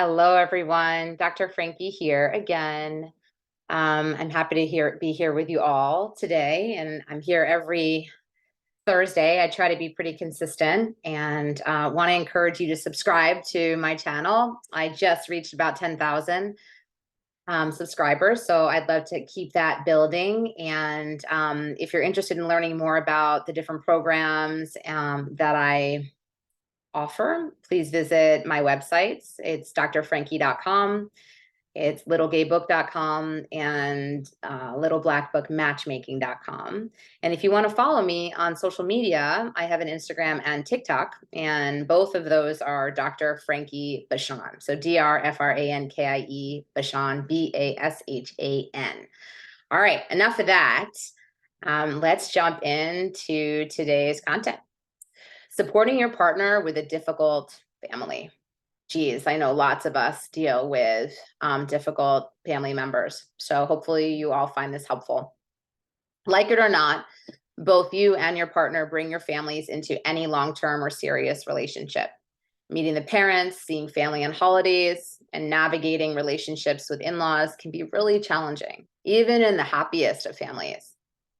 Hello, everyone. Dr. Frankie here again. I'm happy to be here with you all today, and I'm here every Thursday. I try to be pretty consistent and want to encourage you to subscribe to my channel. I just reached about 10,000 subscribers, so I'd love to keep that building. And if you're interested in learning more about the different programs that I offer, please visit my websites. It's drfrankie.com. It's littlegaybook.com and littleblackbookmatchmaking.com. And if you want to follow me on social media, I have an Instagram and TikTok, and both of those are Dr. Frankie Bashan. So DrFrankie Bashan, Bashan. All right, enough of that. Let's jump into today's content. Supporting your partner with a difficult family. Geez, I know lots of us deal with difficult family members. So hopefully you all find this helpful. Like it or not, both you and your partner bring your families into any long-term or serious relationship. Meeting the parents, seeing family on holidays, and navigating relationships with in-laws can be really challenging, even in the happiest of families.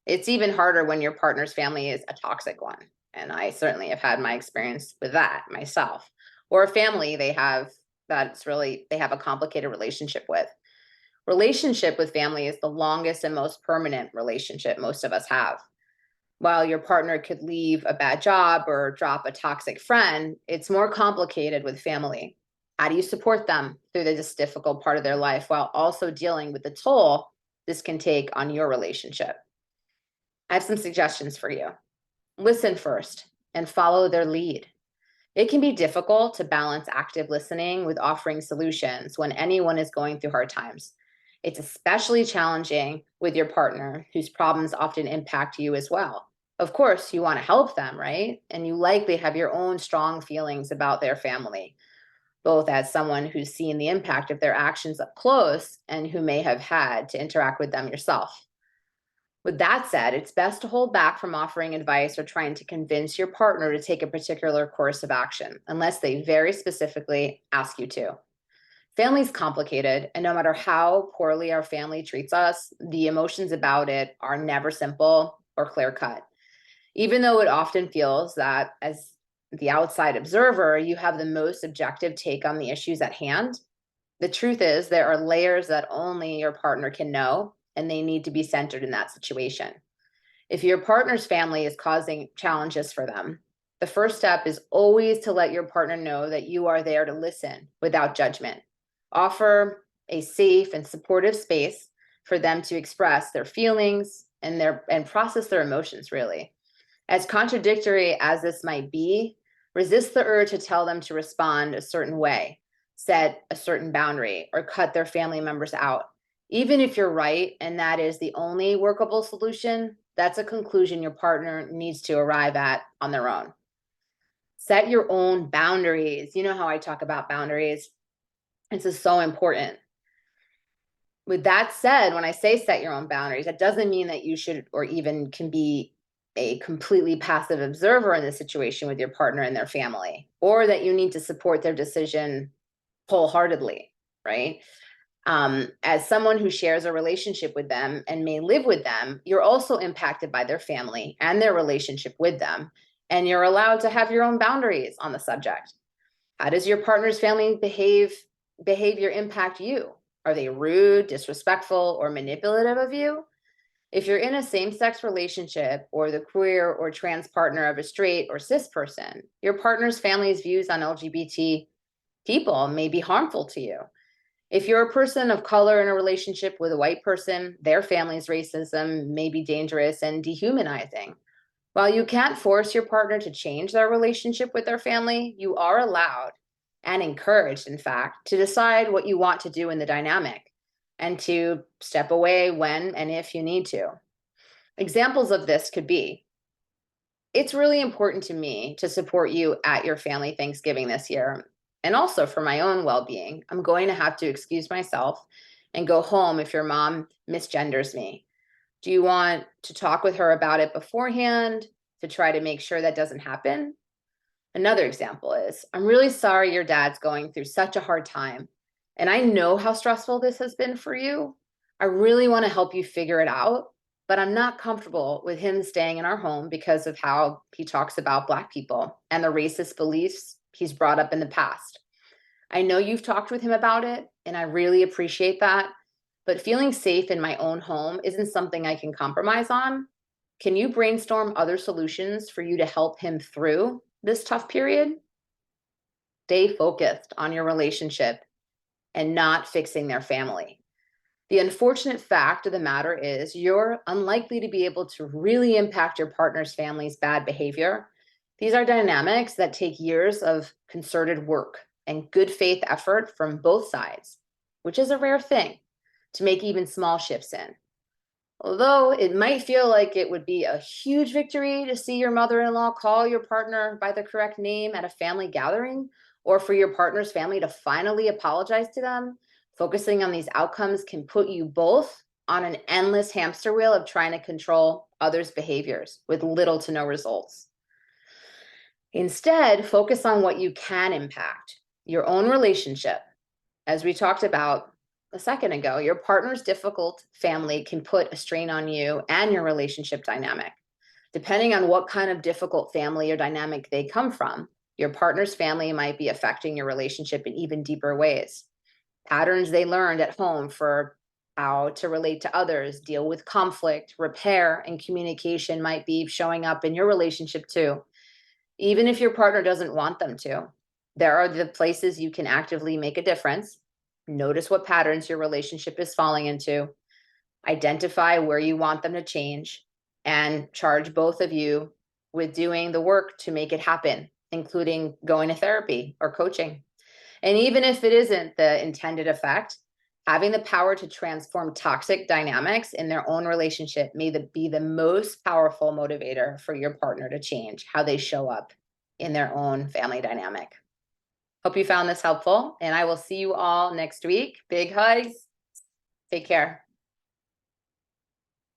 It's even harder when your partner's family is a toxic one. And I certainly have had my experience with that myself. Or a family they have a complicated relationship with. Relationship with family is the longest and most permanent relationship most of us have. While your partner could leave a bad job or drop a toxic friend, it's more complicated with family. How do you support them through this difficult part of their life while also dealing with the toll this can take on your relationship? I have some suggestions for you. Listen first and follow their lead. It can be difficult to balance active listening with offering solutions when anyone is going through hard times. It's especially challenging with your partner, whose problems often impact you as well. Of course, you want to help them, right? And you likely have your own strong feelings about their family, both as someone who's seen the impact of their actions up close and who may have had to interact with them yourself. With that said, it's best to hold back from offering advice or trying to convince your partner to take a particular course of action, unless they very specifically ask you to. Family's complicated, and no matter how poorly our family treats us, the emotions about it are never simple or clear-cut. Even though it often feels that, as the outside observer, you have the most objective take on the issues at hand, the truth is there are layers that only your partner can know, and they need to be centered in that situation. If your partner's family is causing challenges for them, the first step is always to let your partner know that you are there to listen without judgment. Offer a safe and supportive space for them to express their feelings and process their emotions, really. As contradictory as this might be, resist the urge to tell them to respond a certain way, set a certain boundary, or cut their family members out. Even if you're right and that is the only workable solution, that's a conclusion your partner needs to arrive at on their own. Set your own boundaries. You know how I talk about boundaries. This is so important. With that said, when I say set your own boundaries, that doesn't mean that you should or even can be a completely passive observer in the situation with your partner and their family, or that you need to support their decision wholeheartedly, right? As someone who shares a relationship with them and may live with them, you're also impacted by their family and their relationship with them, and you're allowed to have your own boundaries on the subject. How does your partner's family behavior impact you? Are they rude, disrespectful, or manipulative of you? If you're in a same-sex relationship or the queer or trans partner of a straight or cis person, your partner's family's views on LGBT people may be harmful to you. If you're a person of color in a relationship with a white person, their family's racism may be dangerous and dehumanizing. While you can't force your partner to change their relationship with their family, you are allowed and encouraged, in fact, to decide what you want to do in the dynamic and to step away when and if you need to. Examples of this could be, it's really important to me to support you at your family Thanksgiving this year. And also for my own well-being, I'm going to have to excuse myself and go home if your mom misgenders me. Do you want to talk with her about it beforehand to try to make sure that doesn't happen? Another example is, I'm really sorry your dad's going through such a hard time. And I know how stressful this has been for you. I really want to help you figure it out, but I'm not comfortable with him staying in our home because of how he talks about Black people and the racist beliefs he's brought up in the past. I know you've talked with him about it, and I really appreciate that. But feeling safe in my own home isn't something I can compromise on. Can you brainstorm other solutions for you to help him through this tough period? Stay focused on your relationship and not fixing their family. The unfortunate fact of the matter is you're unlikely to be able to really impact your partner's family's bad behavior. These are dynamics that take years of concerted work and good faith effort from both sides, which is a rare thing to make even small shifts in. Although it might feel like it would be a huge victory to see your mother-in-law call your partner by the correct name at a family gathering, or for your partner's family to finally apologize to them, focusing on these outcomes can put you both on an endless hamster wheel of trying to control others' behaviors with little to no results. Instead, focus on what you can impact: your own relationship. As we talked about a second ago, your partner's difficult family can put a strain on you and your relationship dynamic. Depending on what kind of difficult family or dynamic they come from, your partner's family might be affecting your relationship in even deeper ways. Patterns they learned at home for how to relate to others, deal with conflict, repair, and communication might be showing up in your relationship too, even if your partner doesn't want them to. There are the places you can actively make a difference. Notice what patterns your relationship is falling into, identify where you want them to change, and charge both of you with doing the work to make it happen, including going to therapy or coaching. And even if it isn't the intended effect, having the power to transform toxic dynamics in their own relationship may be the most powerful motivator for your partner to change how they show up in their own family dynamic. Hope you found this helpful, and I will see you all next week. Big hugs. Take care.